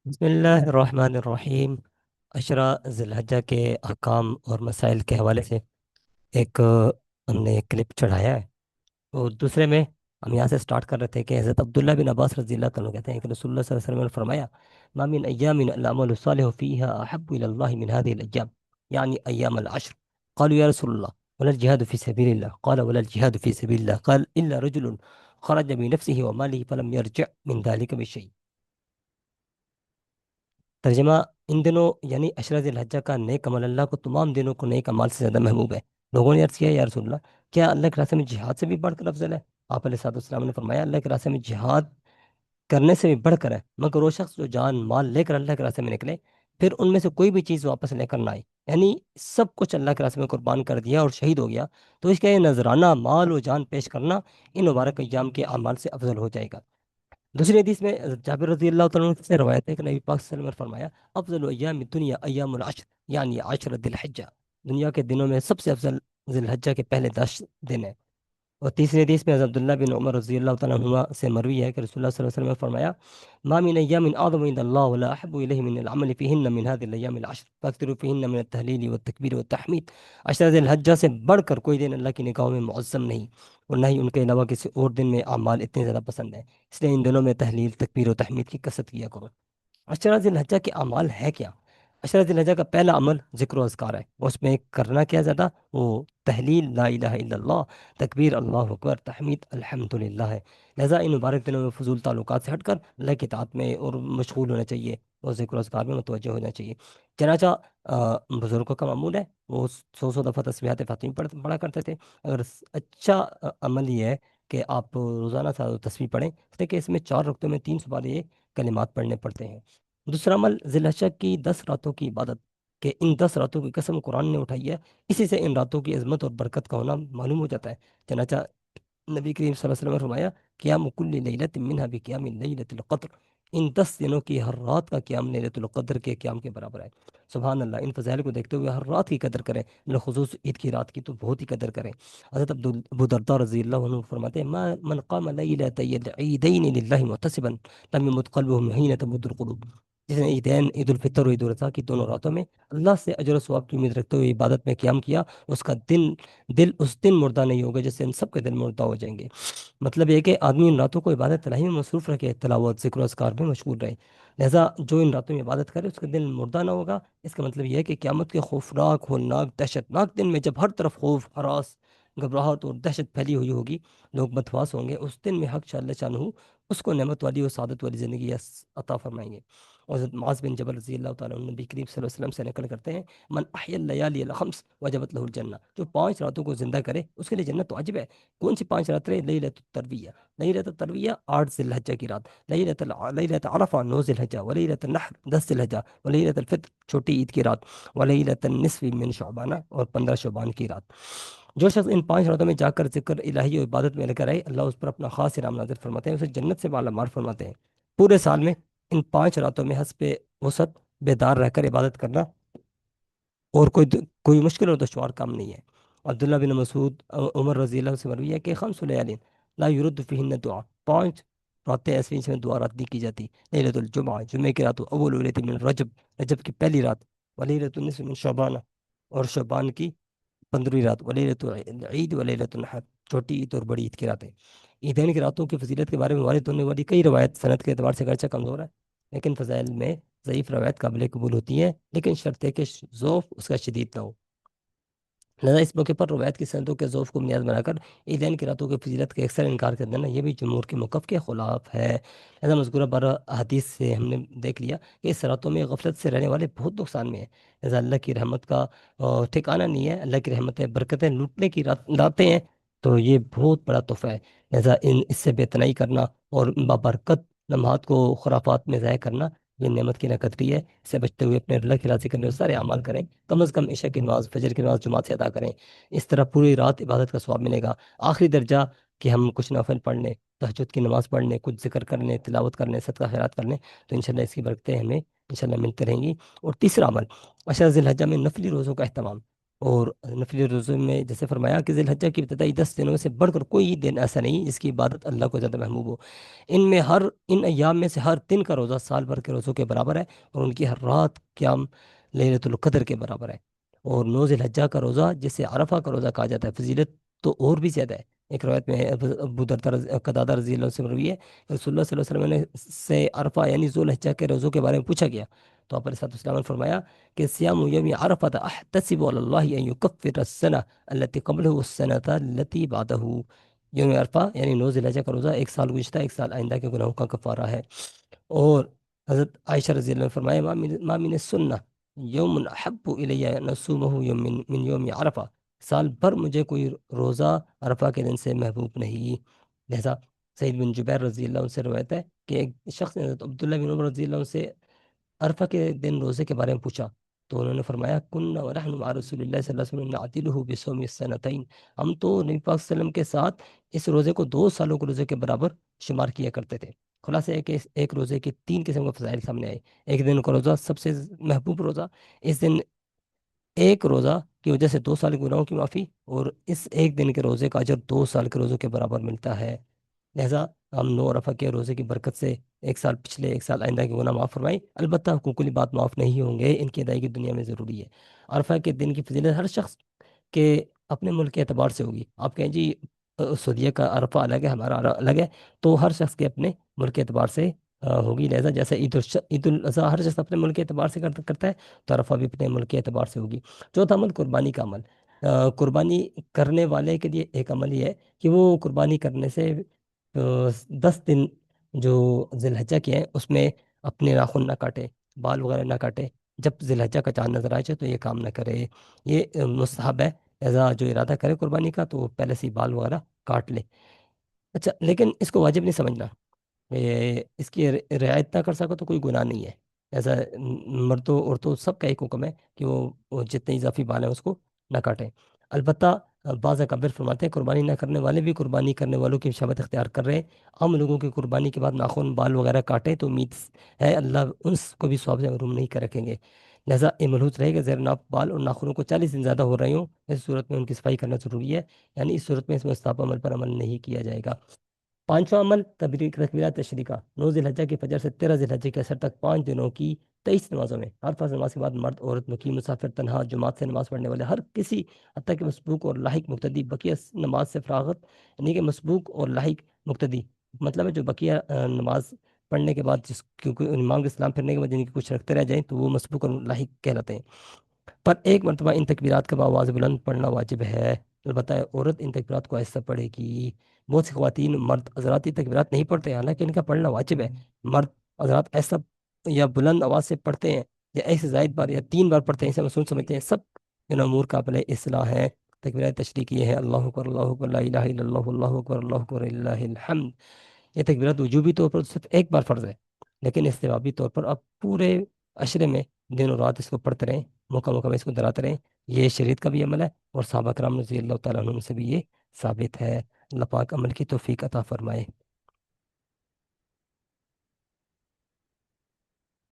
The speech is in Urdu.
بسم اللہ الرحمن الرحیم۔ عشرہ ذی الحجہ کے احکام اور مسائل کے حوالے سے ایک ہم نے ایک کلپ چڑھایا ہے۔ اور دوسرے میں ہم یہاں سے سٹارٹ کر رہے تھے کہ حضرت عبداللہ بن عباس رضی اللہ تعالیٰ عنہ کہتے ہیں کہ رسول اللہ صلی اللہ علیہ وسلم نے فرمایا: ما من ایام العمل الصالح فیہا احب الی اللہ من هذه الايام، یعنی ایام العشر۔ قالوا یا رسول اللہ ولا الجهاد في سبيل الله؟ قال ولا الجهاد في سبيل الله، قال الا رجل خرج بنفسه وماله فلم يرجع من ذلك بشيء۔ ترجمہ: ان دنوں یعنی عشرہ ذی الحجہ کا نیک عمل اللہ کو تمام دنوں کو نیک اعمال سے زیادہ محبوب ہے۔ لوگوں نے عرض کیا: یا رسول اللہ، کیا اللہ کے راستے میں جہاد سے بھی بڑھ کر افضل ہے؟ آپ علیہ الصلوۃ والسلام نے فرمایا: اللہ کے راستے میں جہاد کرنے سے بھی بڑھ کر ہے، مگر وہ شخص جو جان مال لے کر اللہ کے راستے میں نکلے، پھر ان میں سے کوئی بھی چیز واپس لے کر نہ آئی، یعنی سب کچھ اللہ کے راستے میں قربان کر دیا اور شہید ہو گیا، تو اس کا یہ نذرانہ مال و جان پیش کرنا ان مبارک ایام کے اعمال سے افضل ہو جائے گا۔ دوسری حدیث میں حضرت جابر رضی اللہ تعالیٰ عنہ سے روایت ہے کہ نبی پاک صلی اللہ علیہ وسلم نے فرمایا: افضل ایام الدنیا ایام العشر، یعنی عشر ذی الحجہ، دنیا کے دنوں میں سب سے افضل ذی الحجہ کے پہلے 10 دن ہیں۔ اور تیسری حدیث میں حضرت عبداللہ بن عمر رضی اللہ تعالیٰ عنہما سے مروی ہے کہ رسول اللہ صلی اللہ علیہ وسلم نے فرمایا: ما من ایام اعظم عند اللہ ولا احب الیہ من العمل فیہن من هذه الايام العشر فاکثروا فیہن من التہلیل والتکبیر والتحمید۔ عشرہ ذی الحجہ سے بڑھ کر کوئی دن اللہ کی نگاہوں میں معظم نہیں، اور نہ ہی ان کے علاوہ کسی اور دن میں اعمال اتنے زیادہ پسند ہیں، اس لیے ان دنوں میں تحلیل، تکبیر و تحمید کی کثرت کیا کرو۔ عشرہ ذی الحجہ کے اعمال ہے کیا؟ عشرہ ذی الحجہ کا پہلا عمل ذکر و اذکار ہے، اس میں کرنا کیا زیادہ؟ وہ تحلیل لا الہ الا اللہ، تکبیر اللہ اکبر، تحمید الحمدللہ ہے۔ لہذا ان مبارک دنوں میں فضول تعلقات سے ہٹ کر اللہ کی اطاعت میں اور مشغول ہونا چاہیے، اور ذکر و اذکار میں متوجہ ہونا چاہیے۔ چنانچہ بزرگوں کا معمول ہے، وہ 100 دفعہ تسبیحات فاطمی پڑھا کرتے تھے۔ اگر اچھا عمل یہ ہے کہ آپ روزانہ تسبیح پڑھیں، اس لیے کہ اس میں 4 رکعتوں میں 300 بار یہ کلمات پڑھنے پڑتے ہیں۔ دوسرا عمل ذی الحجہ کی 10 راتوں کی عبادت، کہ ان 10 راتوں کی قسم قرآن نے اٹھائی ہے، اسی سے ان راتوں کی عظمت اور برکت کا ہونا معلوم ہو جاتا ہے۔ چنانچہ نبی کریم صلی اللہ علیہ وسلم نے فرمایا: قیام کل لیلۃ منہا بقیام لیلۃ القدر، ان 10 دنوں کی ہر رات کا قیام لیلۃ القدر کے قیام کے برابر ہے۔ سبحان اللہ! ان فضائل کو دیکھتے ہوئے ہر رات کی قدر کریں، بالخصوص عید کی رات کی تو بہت ہی قدر کریں۔ حضرت ابو درداء رضی اللہ عنہ فرماتے ہیں: من قام لیلۃ العیدین للہ محتسبا لم یمت قلبہ حین تمت القلوب۔ جس نے عیدین، عید الفطر اور عید الاضحیٰ کی دونوں راتوں میں اللہ سے اجر و ثواب کی امید رکھتے ہوئے عبادت میں قیام کیا، اس کا دل اس دن مردہ نہیں ہوگا جس سے ان سب کے دل مردہ ہو جائیں گے۔ مطلب یہ کہ آدمی ان راتوں کو عبادت الہی میں مصروف رکھے، تلاوت، ذکر و اذکار میں مشغول رہے، لہذا جو ان راتوں میں عبادت کرے اس کا دل مردہ نہ ہوگا۔ اس کا مطلب یہ ہے کہ قیامت کے خوفناک، ہولناک، دہشت ناک دن میں جب ہر طرف خوف، ہراس، گھبراہٹ اور دہشت پھیلی ہوئی ہوگی، لوگ مدفوس ہوں گے، اس دن میں حق جل شانہ اس کو نعمت والی اور سعادت والی زندگی عطا فرمائیں گے۔ اور حضرت معاذ بن جبل رضی اللہ تعالیٰ عنہ نبی کریم صلی اللہ علیہ وسلم سے نقل کرتے ہیں: من احیا اللیالی الخمس وجبت لہ الجنہ، جو 5 راتوں کو زندہ کرے اس کے لیے جنت تو واجب ہے۔ کون سی 5 راتیں؟ لیلۃ الترویہ، لیلۃ الترویہ 8 ذی الحجہ کی رات، لیلۃ عرفہ 9 ذی الحجہ، ولیلۃ النحر 10 ذی الحجہ، ولیلۃ الفطر چھوٹی عید کی رات، ولیلۃ النصف من شعبانہ اور 15 شعبان کی رات۔ جو شخص ان 5 راتوں میں جا کر ذکر الہی و عبادت میں لگا رہے، اللہ اس پر اپنا خاص انعام نازل فرماتے ہیں، اسے جنت سے بالا مار فرماتے ہیں۔ پورے سال میں ان 5 راتوں میں حسب وسعت بیدار رہ کر عبادت کرنا اور کوئی مشکل اور دشوار کام نہیں ہے۔ عبداللہ بن مسعود عمر رضی اللہ عنہ سے مروی ہے کہ خمس لیالین لا یرد فیہن دعا، 5 راتیں ایسی ہیں جس میں دعا رات نہیں کی جاتی: لیلۃ الجمعہ، جمعہ کی رات، اول لیلۃ من رجب، رجب کی پہلی رات، ولیلۃ النصف من شعبان، اور شعبان کی 15ویں رات، ولیلۃ العید ولیلۃ النحر، چھوٹی عید اور بڑی عید کی راتیں۔ عیدین کی راتوں کی فضیلت کے بارے میں وارد ہونے والی کئی روایت صنعت کے اعتبار سے اگرچہ کمزور ہے، لیکن فضائل میں ضعیف روایت قابل قبول ہوتی ہیں، لیکن شرط ہے کہ ذوف اس کا شدید نہ ہو۔ لہذا اس موقع پر روایت کی صنعتوں کے ذوف کو بنیاد بنا کر عیدین کی راتوں کی فضیلت کے اکثر انکار کر دینا یہ بھی جمہور کے موقف کے خلاف ہے۔ لہذا مذکورہ بارہ حدیث سے ہم نے دیکھ لیا کہ اس راتوں میں غفلت سے رہنے والے بہت نقصان میں ہیں۔ لہذا اللہ کی رحمت کا ٹھکانہ نہیں ہے، اللہ کی رحمتیں، برکتیں لوٹنے کی راتیں ہیں، تو یہ بہت بڑا تحفہ ہے۔ لہذا اس سے بے تنائی کرنا اور بابرکت لمحات کو خرافات میں ضائع کرنا یہ نعمت کی نہ قدری ہے۔ اس سے بچتے ہوئے اپنے اللہ کی راضی کرنے والے سارے اعمال کریں، کم از کم عشاء کی نماز، فجر کی نماز جماعت سے ادا کریں، اس طرح پوری رات عبادت کا ثواب ملے گا۔ آخری درجہ کہ ہم کچھ نفل پڑھ لیں، تہجد کی نماز پڑھ لیں، کچھ ذکر کر لیں، تلاوت کر لیں، صدقہ خیرات کر لیں، تو انشاءاللہ اس کی برکتیں ہمیں انشاءاللہ ملتے رہیں گی۔ اور تیسرا عمل، عشرہ ذی الحجہ میں نفلی روزوں کا اہتمام۔ اور نفلی روزوں میں جیسے فرمایا کہ ذی الحجہ کی ابتدائی 10 دنوں میں سے بڑھ کر کوئی دن ایسا نہیں جس کی عبادت اللہ کو زیادہ محبوب ہو۔ ان ایام میں سے ہر دن کا روزہ سال بھر کے روزوں کے برابر ہے، اور ان کی ہر رات قیام لیلۃ القدر کے برابر ہے۔ اور 9 ذی الحجہ کا روزہ جسے عرفہ کا روزہ کہا جاتا ہے، فضیلت تو اور بھی زیادہ ہے۔ ایک روایت میں ہے، ابو دردار قتادہ رضی اللہ عنہ سے مروی ہے کہ رسول اللہ صلی اللہ علیہ وسلم نے سے عرفہ یعنی ذو الحجہ کے روزوں کے بارے میں پوچھا گیا، تو آپ علیہ الصلوۃ والسلام نے فرمایا کہ سیام یوم عرفہ احتسب علی اللہ ان یکفر السنہ التي قبلہ والسنۃ التي بعدہ۔ یوم عرفہ یعنی 9 ذی الحجہ کا روزہ ایک سال گزشتہ ایک سال آئندہ کے گناہوں کا کفارہ ہے۔ اور حضرت عائشہ رضی اللہ عنہ نے فرمایا ما من السنہ یوم احب الی ان اصومہ یوم من یوم عرفہ، سال بھر مجھے کوئی روزہ عرفہ کے دن سے محبوب نہیں۔ لہذا سعید بن جبیر رضی اللہ عنہ سے روایت ہے کہ ایک شخص نے حضرت عبداللہ بن عمر رضی اللہ عنہ سے عرفہ کے دن روزے کے بارے میں پوچھا، تو انہوں نے فرمایا کننا ونحن مع رسول اللہ صلی اللہ علیہ وسلم نعدلہ بصوم السنتین، ہم تو نبی پاک صلی اللہ علیہ وسلم کے ساتھ اس روزے کو 2 سالوں کے روزے کے برابر شمار کیا کرتے تھے۔ خلاصہ ہے کہ ایک روزے کے 3 قسم کے فضائل سامنے آئے۔ ایک دن کا روزہ سب سے محبوب روزہ، اس دن ایک روزہ کی وجہ سے 2 سال کے گناہوں کی معافی، اور اس ایک دن کے روزے کا اجر 2 سال کے روزوں کے برابر ملتا ہے۔ لہذا ہم 9 رفع کے روزے کی برکت سے ایک سال پچھلے ایک سال آئندہ کے گناہ معاف فرمائیں۔ البتہ حقوق بات معاف نہیں ہوں گے، ان کی ادائیگی دنیا میں ضروری ہے۔ عرفہ کے دن کی فضیلت ہر شخص کے اپنے ملک کے اعتبار سے ہوگی۔ آپ کہیں جی سعودیہ کا عرفہ الگ ہے، ہمارا الگ ہے، تو ہر شخص کے اپنے ملک کے اعتبار سے ہوگی۔ لہذا جیسے عید الاضحیٰ ہر شخص اپنے ملک کے اعتبار سے کرتا ہے، تو عرفہ بھی اپنے ملک کے اعتبار سے ہوگی۔ چوتھا عمل قربانی کا عمل۔ قربانی کرنے والے کے لیے ایک عمل یہ ہے کہ وہ قربانی کرنے سے 10 دن جو ذی الحجہ کے ہیں اس میں اپنے ناخن نہ کاٹے، بال وغیرہ نہ کاٹے، جب ذی الحجہ کا چاند نظر آئے تو یہ کام نہ کرے، یہ مستحب ہے۔ لہذا جو ارادہ کرے قربانی کا تو وہ پہلے سے ہی بال وغیرہ کاٹ لے۔ اچھا، لیکن اس کو واجب نہیں سمجھنا، اس کی رعایت نہ کر سکو تو کوئی گناہ نہیں ہے۔ ایسا مردوں عورتوں سب کا ایک حکم ہے کہ وہ جتنے اضافی بال ہیں اس کو نہ کاٹیں۔ البتہ بعض اکابر فرماتے ہیں قربانی نہ کرنے والے بھی قربانی کرنے والوں کی شبت اختیار کر رہے ہیں۔ عام لوگوں کی قربانی کے بعد ناخن بال وغیرہ کاٹیں تو امید ہے اللہ اس کو بھی ثواب سے محروم نہیں کر رکھیں گے۔ لہذا یہ ملحوظ رہے کہ زیر ناف بال اور ناخنوں کو 40 دن زیادہ ہو رہے ہوں، اس صورت میں ان کی صفائی کرنا ضروری ہے، یعنی اس صورت میں اس مستحب عمل پر عمل نہیں کیا جائے گا۔ پانچواں عمل تکبیرات تشریقہ۔ 9 ذی الحجہ کے فجر سے 13 ذی الحجہ کے اثر تک 5 دنوں کی 23 نمازوں میں ہر فرض نماز کے بعد مرد، عورت، مقیم، مسافر، تنہا، جماعت سے نماز پڑھنے والے ہر کسی، حتیٰ کہ مسبوق اور لاحق مقتدی، بقیہ نماز سے فراغت، یعنی کہ مسبوق اور لاحق مقتدی مطلب ہے جو بقیہ نماز پڑھنے کے بعد کیونکہ امام کے سلام پھرنے کے بعد جن کی کچھ رکھتے رہ جائیں تو وہ مسبوق اور لاحق کہلاتے ہیں۔ پر ایک مرتبہ ان تکبیرات کا آواز بلند پڑھنا واجب ہے، البتہ عورت ان تکبیرات کو آہستہ پڑھے گی۔ بہت سی خواتین مرد حضرات یہ تکبیرات نہیں پڑھتے، حالانکہ ان کا پڑھنا واجب ہے۔ مرد حضرات ایسا یا بلند آواز سے پڑھتے ہیں، یا ایسے زائد بار یا 3 بار پڑھتے ہیں، اسے مسنون سمجھتے ہیں، سب ان امور قابل اصلاح ہے۔ تکبیرات تشریق یہ ہے اللہ اکبر اللہ اکبر لا الہ الا اللہ اللہ اکبر اللہ اکبر للہ الحمد۔ یہ تکبیرات وجوبی طور پر صرف ایک بار فرض ہے، لیکن استحبابی طور پر آپ پورے عشرے میں دن اور رات اس کو پڑھتے رہیں، موقع موقع میں اس کو دہراتے رہیں۔ یہ شریعت کا بھی عمل ہے، اور صحابہ کرام رضی اللہ تعالیٰ عنہ سے بھی یہ ثابت ہے۔ اللہ پاک عمل کی توفیق عطا فرمائے۔